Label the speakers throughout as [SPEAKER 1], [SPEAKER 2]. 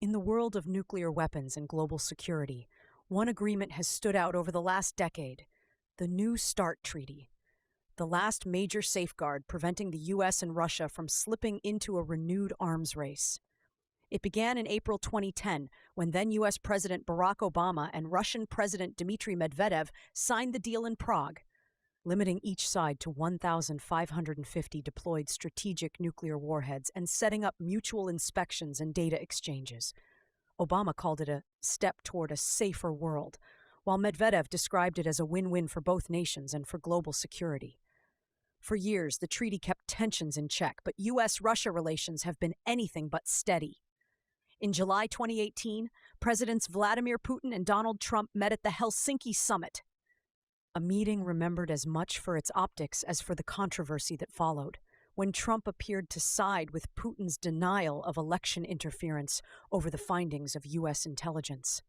[SPEAKER 1] In the world of nuclear weapons and global security, one agreement has stood out over the last decade: the New START Treaty, the last major safeguard preventing the US and Russia from slipping into a renewed arms race. It began in April 2010 when then US President Barack Obama and Russian President Dmitry Medvedev signed the deal in Prague, limiting each side to 1,550 deployed strategic nuclear warheads and setting up mutual inspections and data exchanges. Obama called it a step toward a safer world, while Medvedev described it as a win-win for both nations and for global security. For years, the treaty kept tensions in check, but US-Russia relations have been anything but steady. In July 2018, Presidents Vladimir Putin and Donald Trump met at the Helsinki summit, a meeting remembered as much for its optics as for the controversy that followed, when Trump appeared to side with Putin's denial of election interference over the findings of US intelligence.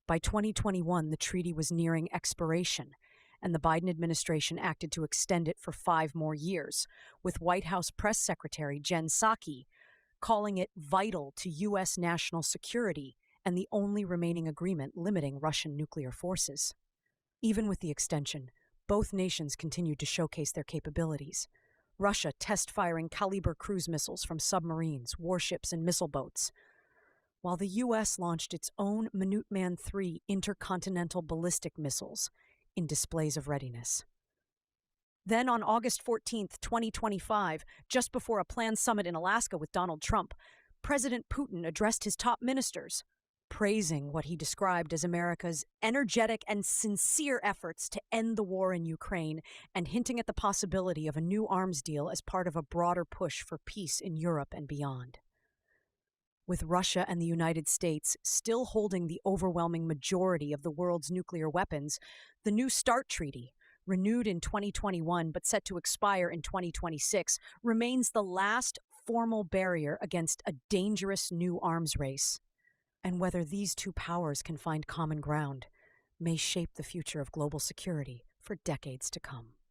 [SPEAKER 1] By 2021, the treaty was nearing expiration, and the Biden administration acted to extend it for 5 more years, with White House Press Secretary Jen Psaki calling it vital to US national security and the only remaining agreement limiting Russian nuclear forces. Even with the extension, both nations continued to showcase their capabilities. Russia test-firing Kalibr cruise missiles from submarines, warships, and missile boats, while the US launched its own Minuteman III intercontinental ballistic missiles in displays of readiness. Then on August 14, 2025, just before a planned summit in Alaska with Donald Trump, President Putin addressed his top ministers, praising what he described as America's energetic and sincere efforts to end the war in Ukraine and hinting at the possibility of a new arms deal as part of a broader push for peace in Europe and beyond. With Russia and the United States still holding the overwhelming majority of the world's nuclear weapons, the New START Treaty, renewed in 2021 but set to expire in 2026, remains the last formal barrier against a dangerous new arms race. And whether these two powers can find common ground may shape the future of global security for decades to come.